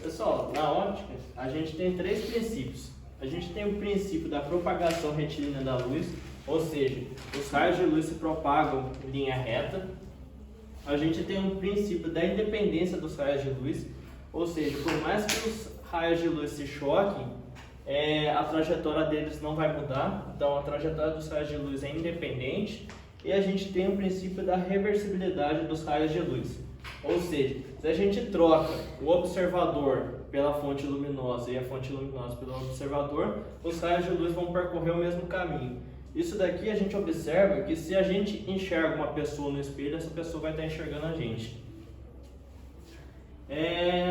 Pessoal, na óptica, a gente tem três princípios. A gente tem o princípio da propagação retilínea da luz, ou seja, os raios de luz se propagam em linha reta. A gente tem um princípio da independência dos raios de luz, ou seja, por mais que os raios de luz se choquem, a trajetória deles não vai mudar, então a trajetória dos raios de luz é independente. E a gente tem o princípio da reversibilidade dos raios de luz, ou seja, se a gente troca o observador pela fonte luminosa e a fonte luminosa pelo observador, os raios de luz vão percorrer o mesmo caminho. Isso daqui a gente observa que se a gente enxerga uma pessoa no espelho, essa pessoa vai estar enxergando a gente.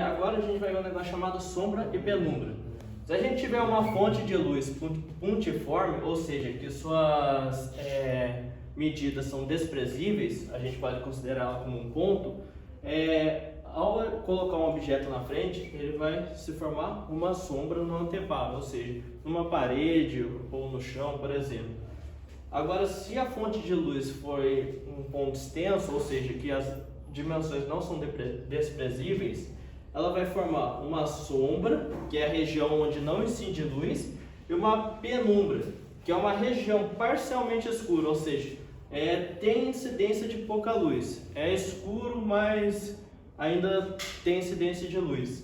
Agora a gente vai ver um negócio chamado sombra e penumbra. Se a gente tiver uma fonte de luz pontiforme, ou seja, que suas medidas são desprezíveis, a gente pode considerá-la como um ponto, ao colocar um objeto na frente, ele vai se formar uma sombra no anteparo, ou seja, numa parede ou no chão, por exemplo. Agora, se a fonte de luz for um ponto extenso, ou seja, que as dimensões não são desprezíveis, ela vai formar uma sombra, que é a região onde não incide luz, e uma penumbra, que é uma região parcialmente escura, ou seja, tem incidência de pouca luz. É escuro, mas ainda tem incidência de luz.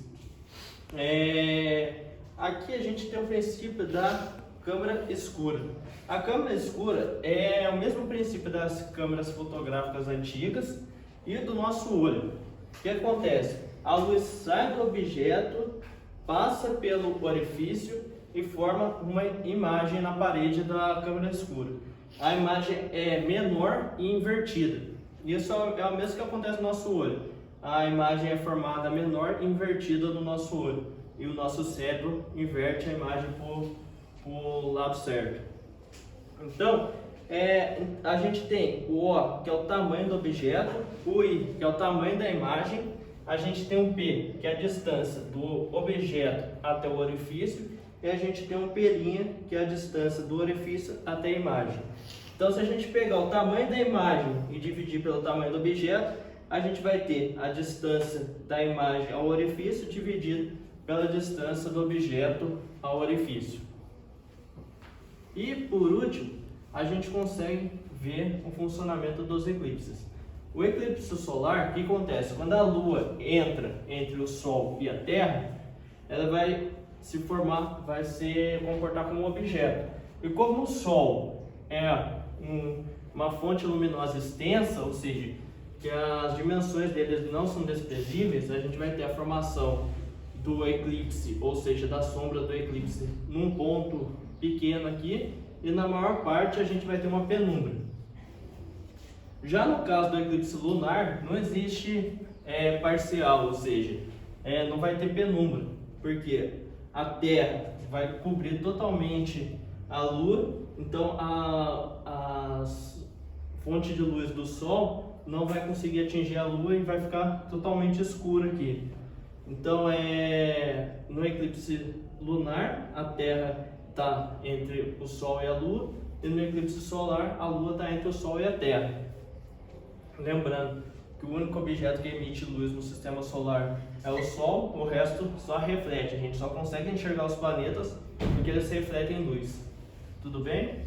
Aqui a gente tem o princípio da câmara escura. A câmara escura é o mesmo princípio das câmeras fotográficas antigas e do nosso olho. O que acontece? A luz sai do objeto, passa pelo orifício e forma uma imagem na parede da câmara escura. A imagem é menor e invertida. Isso é o mesmo que acontece no nosso olho. A imagem é formada menor e invertida no nosso olho. E o nosso cérebro inverte a imagem para o lado certo. Então, a gente tem o O, que é o tamanho do objeto, o I, que é o tamanho da imagem, a gente tem um P, que é a distância do objeto até o orifício, e a gente tem um P', que é a distância do orifício até a imagem. Então, se a gente pegar o tamanho da imagem e dividir pelo tamanho do objeto, a gente vai ter a distância da imagem ao orifício dividido pela distância do objeto ao orifício. E, por último, a gente consegue ver o funcionamento dos eclipses. O eclipse solar, o que acontece? Quando a Lua entra entre o Sol e a Terra, ela vai se comportar como um objeto. E como o Sol é uma fonte luminosa extensa, ou seja, que as dimensões dele não são desprezíveis, a gente vai ter a formação do eclipse, ou seja, da sombra do eclipse num ponto pequeno aqui, e na maior parte a gente vai ter uma penumbra. Já no caso do eclipse lunar, não existe parcial, ou seja, não vai ter penumbra, porque a Terra vai cobrir totalmente a Lua, então a fonte de luz do Sol não vai conseguir atingir a Lua e vai ficar totalmente escuro aqui. Então, no eclipse lunar, a Terra está entre o Sol e a Lua, e no eclipse solar, a Lua está entre o Sol e a Terra. Lembrando que o único objeto que emite luz no sistema solar é o Sol, o resto só reflete. A gente só consegue enxergar os planetas porque eles refletem luz. Tudo bem?